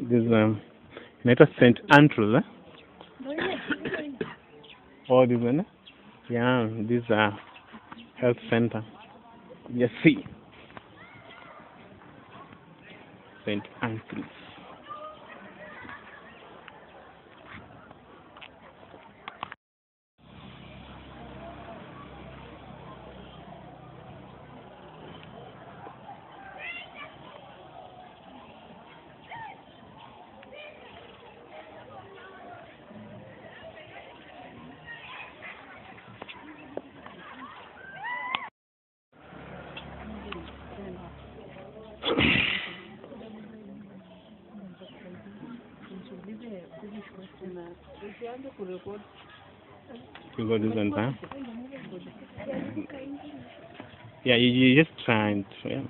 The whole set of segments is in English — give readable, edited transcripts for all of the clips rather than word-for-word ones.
This inaitwa St. Andrews, Oh, this one? Yeah, this is a health center. Yes, see. St. Andrews. You got this one, huh? Yeah, you just try it. Yeah.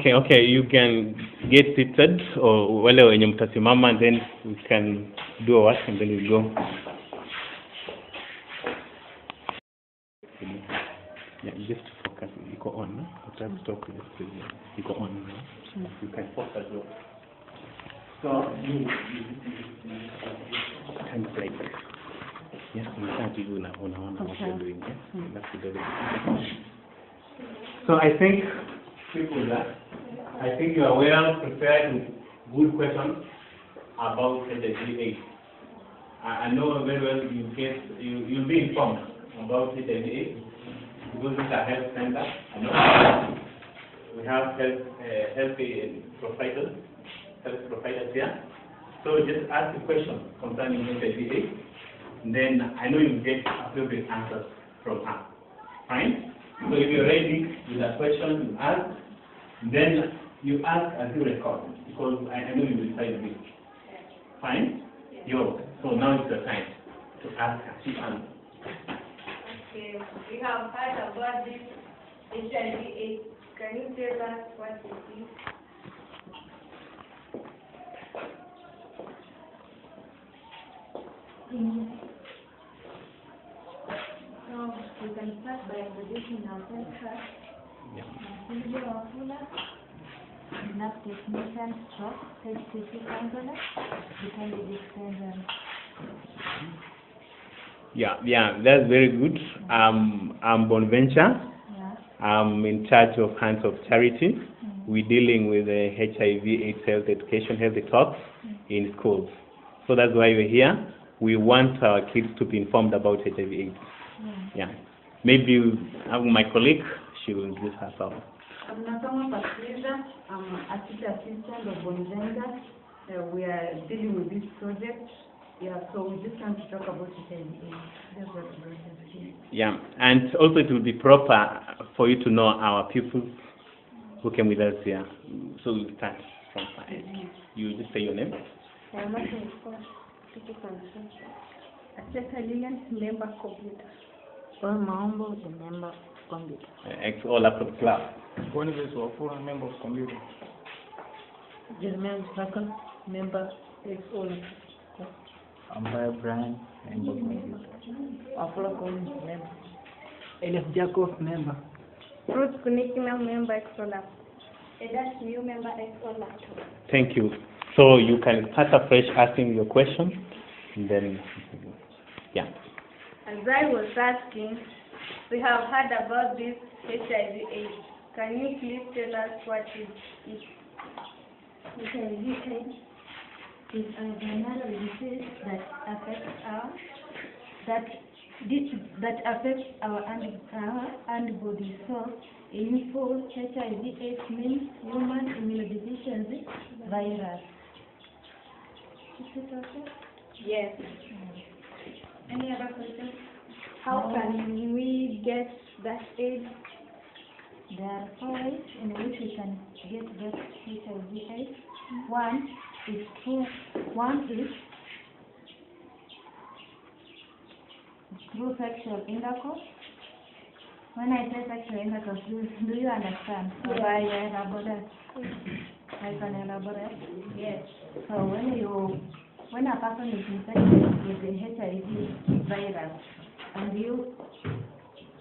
Okay, you can get seated or wale wenye mtasimama, and then we can do our work and then we go. Yeah, just focus. You go on. You try to stop this. You go on. You can focus. So you kind of like yes, you start to do now. What you're doing. Yes, that's the. So I think people that. I think you are well prepared with good questions about HIV/AIDS. I know very well you'll be informed about HIV/AIDS because it's a health center. I know we have health providers here. So just ask the question concerning HIV/AIDS. Then I know you'll get appropriate answers from her. Fine? So if you're ready with that question, you ask. Then you ask as you record, because I know you will decide this. Fine? So now it's the time to ask as you answer. Okay, we have heard about this HIV/AIDS. Can you tell us what it is? So we can start by introducing ourselves first. Yeah. Enough technician, stroke, HTC counselor, become the disclaimer. Yeah, that's very good. I'm Bonaventure. Yeah. I'm in charge of Hands of Charity. We're dealing with the HIV/AIDS health education, health talks in schools. So that's why we're here. We want our kids to be informed about HIV/AIDS. Yeah. Maybe my colleague, she will introduce herself. I'm assistant assistant of Bonaventure. We are dealing with this project. Yeah, so we just want to talk about HIV/AIDS. That's what the process is. Yeah, and also it will be proper for you to know our people who came with us here. So we'll start from five. You just say your name. I'm member computer. Or Maumbo, the member of computer. All up to the class. One of us were full member of computer. Jeremiah Circle, member all. Umpire Brian, member of computer. Afro Collins, member. Elif Jacob, member. Ruth Kunikina, member Exola. Edas new member Exola. Thank you. So you can start afresh asking your question, and then, yeah. As I was asking, we have heard about this HIV/AIDS. Can you please tell us what it is? HIV/AIDS is a venereal disease that affects our antibodies. So, in full, HIV/AIDS means human immunodeficiency virus. Is it okay? Yes. Any other questions? How can we get that aid? There are 4 ways in which we can get that HIV/AIDS. One is through sexual intercourse. When I say sexual intercourse, do you understand? Yes. Or I elaborate? I can elaborate. Yes. So when a person is infected with the HIV virus and you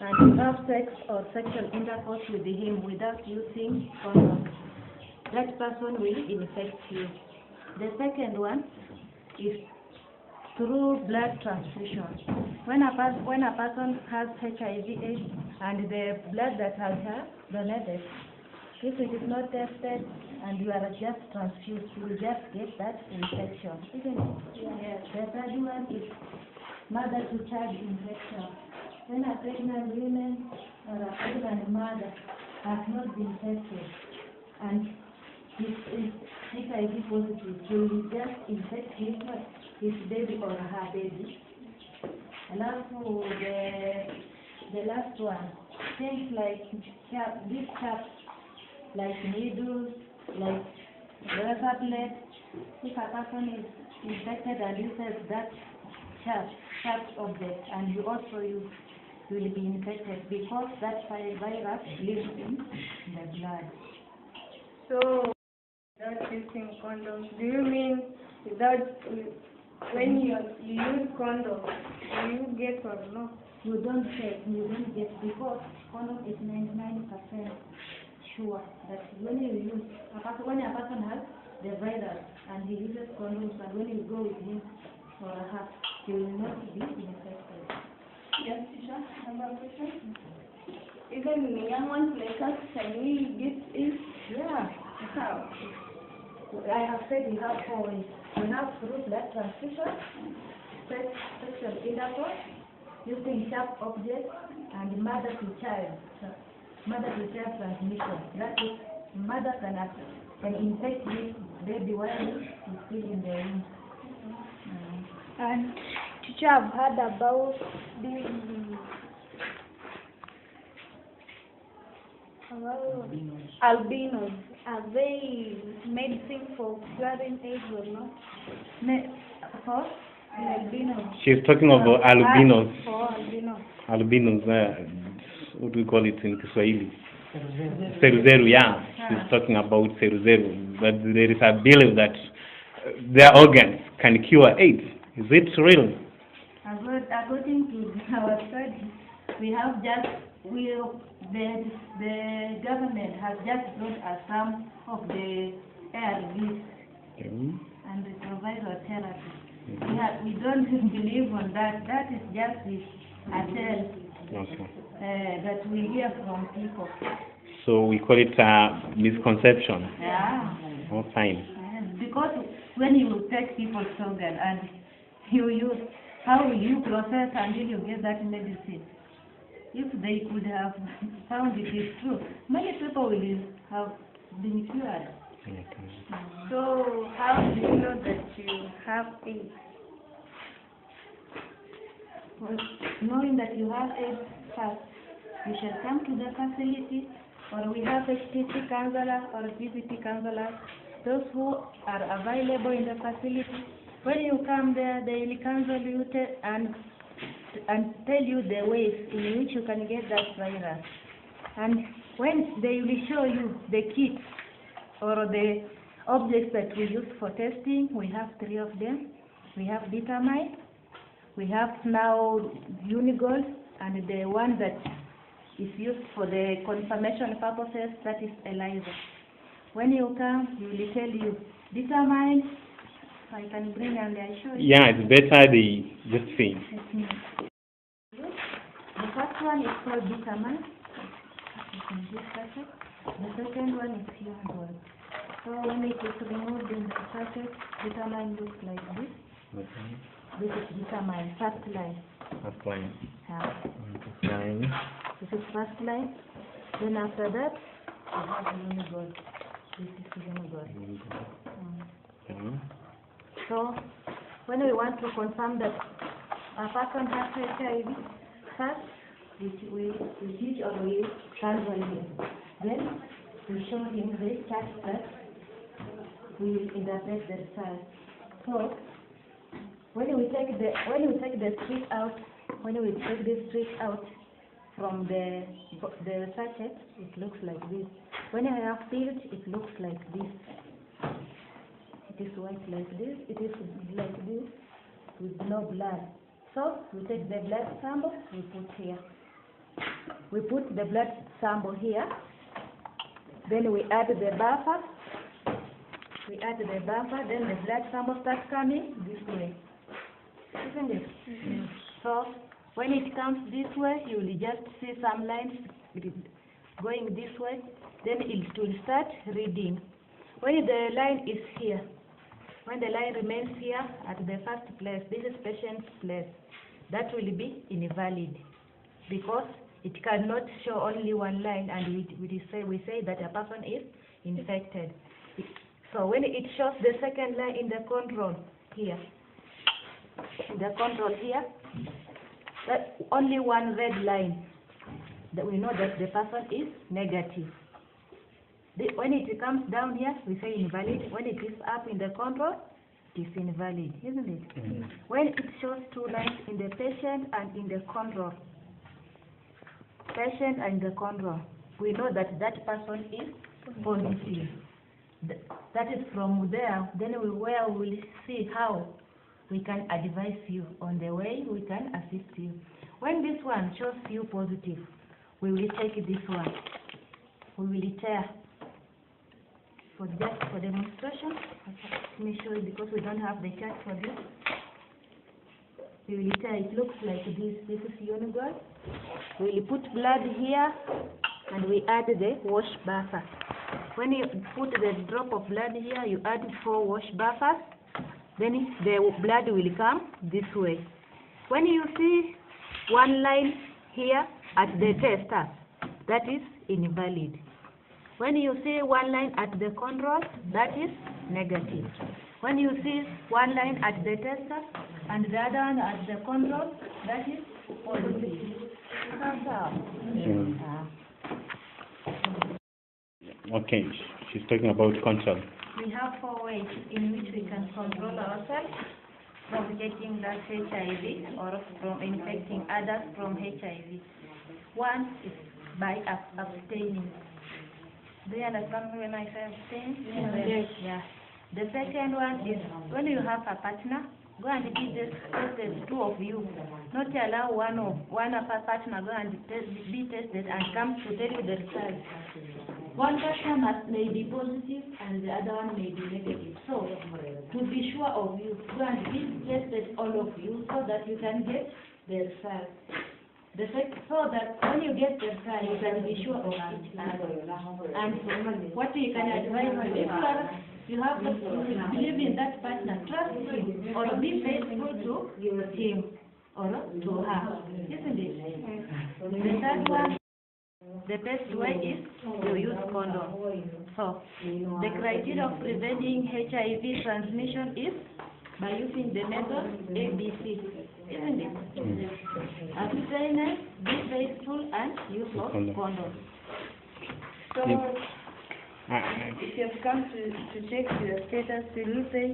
have sex or sexual intercourse with him without using condom, that person will infect you. The second one is through blood transfusion. When a person has HIV/AIDS and the blood that has donated, if it is not tested and you are just transfused, you will just get that infection, isn't it? Yes. The third one is mother-to-child infection. When a pregnant woman or a pregnant mother has not been tested and is HIV positive, she will just infect his baby or her baby. And also the last one, things like these chaps, like needles, like razor blade. If a person is infected and uses that sharp object, and you also use, you will be infected because that virus lives in the blood. So, without using condoms, do you mean when you use condoms, do you get or no? You don't get, because condom is 99% sure that when a person has the virus and he uses condoms, and when you go with him for a hug, he will not be infected. Yes, teacher. Another question. Even young ones like us, can we get it? Yeah. How? I have said we have 4 ways. We have through blood transfusion, sexual intercourse, using sharp objects, and mother-to-child transmission. That is, mother can infect this baby while he's still in the womb. And teacher, I've heard about albinos. Are they medicine for curing AIDS or not? For albinos. She's talking about albinos. For albinos. Albinos, what do we call it in Kiswahili? Ceruzeru, yeah. She's talking about ceruzeru. But there is a belief that their organs can cure AIDS. Is it real? According to our study, the government has just brought us some of the ARVs and the retroviral therapy. We don't believe on that. That is just a tale that we hear from people. So we call it a misconception. Yeah. Oh, fine. Because when you take people's organ and you use, how will you process until you get that medicine? If they could have found it is true, many people will have been cured. So, how do you know that you have AIDS? Well, knowing that you have AIDS first, you shall come to the facility, or we have HTC counselors or GBT counselors, those who are available in the facility. When you come there, they will counsel you and tell you the ways in which you can get that virus. And when they will show you the kits or the objects that we use for testing, we have 3 of them. We have determine, we have now Unigold, and the one that is used for the confirmation purposes, that is ELISA. When you come, we will tell you, determine, I can bring and I show you. Yeah, it's better they just see. The first one is called determine. The second one is Unigold. So when it is removed in the sachet, determine looks like this. Okay. This is determine, first line. First line. Yeah. Line. This is first line. Then after that, we have Unigold. This is Unigold. Okay. So when we want to confirm that a person has HIV, first, we teach or we transfer him. Then we show him the chart that we will interpret the result. So when we take the street out, from the sachet, it looks like this. When I have filled, it looks like this. It is white like this. It is like this with no blood. So we take the blood sample, we put here. We put the blood sample here. Then we add the buffer. Then the blood sample starts coming this way. Isn't it? Mm-hmm. So when it comes this way, you will just see some lines going this way. Then it will start reading. When the line is here, when the line remains here at the first place, this is patient's place, that will be invalid because it cannot show only one line, and we say that a person is infected. So when it shows the second line in the control here, that only one red line, that we know that the person is negative. When it comes down here, we say invalid. When it is up in the control, it is invalid, isn't it? Mm-hmm. When it shows two lines in the patient and in the control, we know that that person is positive. That is from there. Then we will see how we can advise you on the way we can assist you. When this one shows you positive, we will take this one. We will tear. Just for demonstration, let me show you because we don't have the chart for this. We will tear. It looks like this. This is unigold. We will put blood here and we add the wash buffer. When you put the drop of blood here, you add 4 wash buffers. Then the blood will come this way. When you see one line here at the tester, that is invalid. When you see one line at the control, that is negative. When you see one line at the tester and the other one at the control, that is positive. Okay, she's talking about control. We have 4 ways in which we can control ourselves from getting that HIV or from infecting others from HIV. One is by abstaining. Do you understand when I say abstain? Yes. Yeah. The second one is when you have a partner, go and be tested, 2 of you. Not allow one of a partner go and be tested and come to tell you the result. One partner may be positive and the other one may be negative. So, to be sure of you, go and be tested, all of you, so that you can get the result. So that when you get the result, you can be sure of each other. And what you can advise you have to believe in that partner, trust him, or be faithful to him or to her. Isn't it? The third one, the best way is to use condom. So, the criteria of preventing HIV transmission is by using the method ABC, isn't it? Abstinence, be faithful, and use of condom. So, if you have come to check your status, will you say,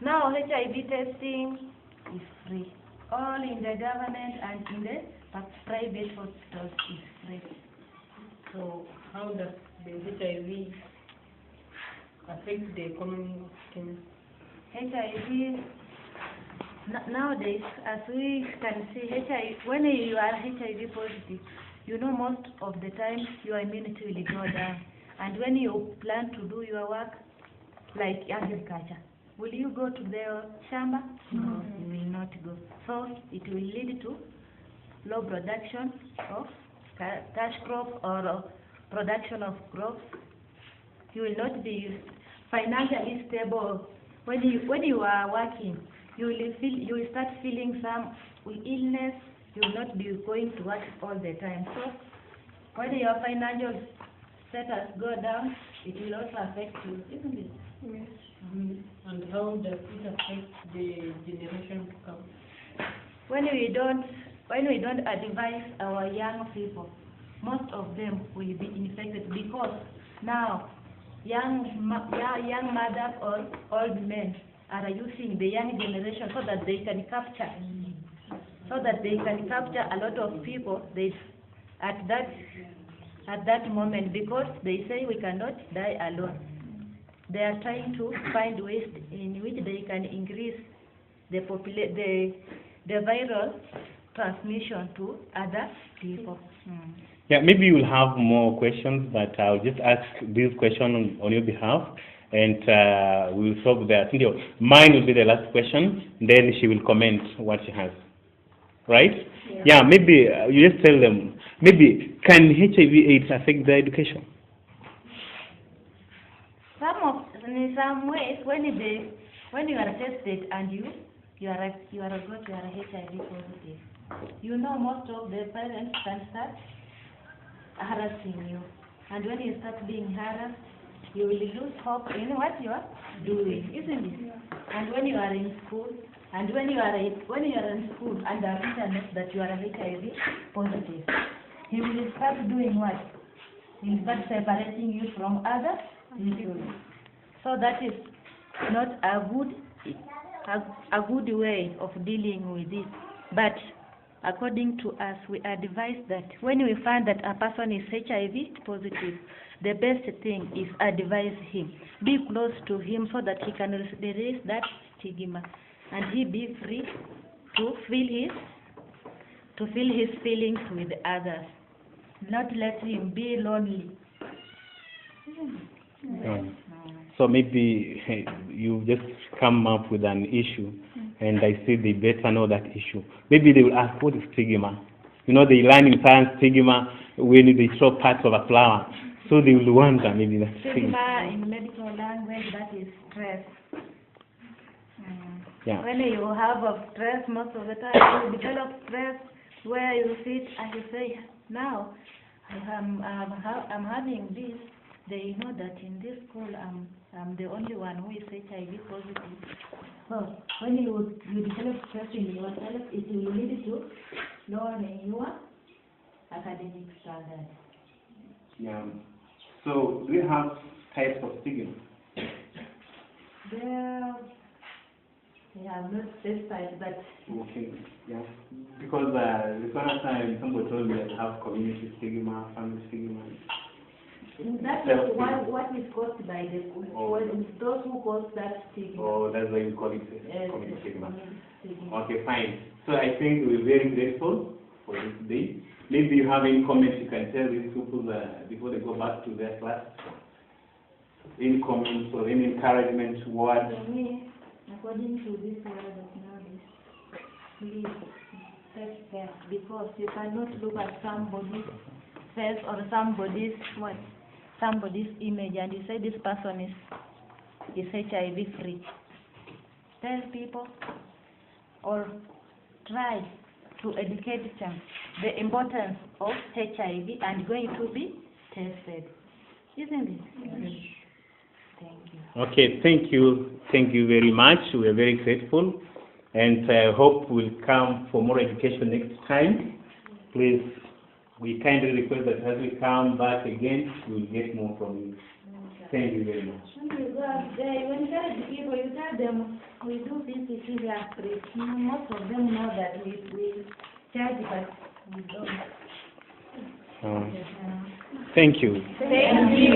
now HIV testing is free. All in the government and in the private hospitals is free. So how does the HIV affect the economy of Kenya? HIV, nowadays, as we can see, HIV, when you are HIV positive, you know most of the time your immunity will go down. And when you plan to do your work, like agriculture, will you go to the shamba? No, you will not go. So it will lead to low production of cash crop or production of crops. You will not be financially stable. When you are working, you will start feeling some illness. You will not be going to work all the time. So when your financial status go down, it will also affect you, isn't it? Yes. And how does it affect the generation to come? When we don't when we don't advise our young people, most of them will be infected because now young mothers or old men are using the young generation so that they can capture a lot of people at that moment, because they say we cannot die alone. They are trying to find ways in which they can increase the viral transmission to other people. Yeah, maybe you'll have more questions, but I'll just ask this question on your behalf, and we'll solve that. I think mine will be the last question, then she will comment what she has. Right? Yeah, maybe you just tell them, maybe, can HIV/AIDS affect their education? In some ways, when you are tested and you are HIV positive, you know most of the parents can start harassing you, and when you start being harassed, you will lose hope in what you are doing, isn't it? And when you are in school, and when you are in school and the internet that you are HIV positive, he will start doing what? He will start separating you from other people. So that is not a good way of dealing with it. But according to us, we advise that when we find that a person is HIV positive, the best thing is advise him. Be close to him so that he can release that stigma, and he be free to feel his feelings with others. Not let him be lonely. So maybe you just come up with an issue, and I say they better know that issue. Maybe they will ask, what is stigma? You know, they learn in science stigma when they throw parts of a flower. So they will wonder maybe that stigma in medical language, that is stress. Yeah. When you have a stress, most of the time you develop stress where you sit and you say, now I'm having this. They know that in this school I'm the only one who is HIV positive. So when you develop stress in yourself, it will lead to lowering your academic standards. Yeah. So do you have types of stigma? They have not specified, but okay. Yeah. Because the first time somebody told me that I have community stigma, family stigma. That is what is caused by those who cause that stigma. Oh, that's why you call it community stigma. Okay, fine. So I think we're very grateful for this day. Maybe you have any comments you can tell these people before they go back to their class. Any comments or any encouragement words? For me, according to this word of knowledge, please take care, because you cannot look at somebody's face or somebody's image and you say this person is HIV free. Tell people or try to educate them the importance of HIV and going to be tested. Isn't it? Yes. Thank you. Okay, thank you. Thank you very much. We are very grateful, and I hope we'll come for more education next time. Please, we kindly request that as we come back again, we'll get more from you. Thank you very much. When you go out there, you encourage people, you tell them we do VCT, we are free. Most of them know that we charge, but we don't. Thank you. Thank you.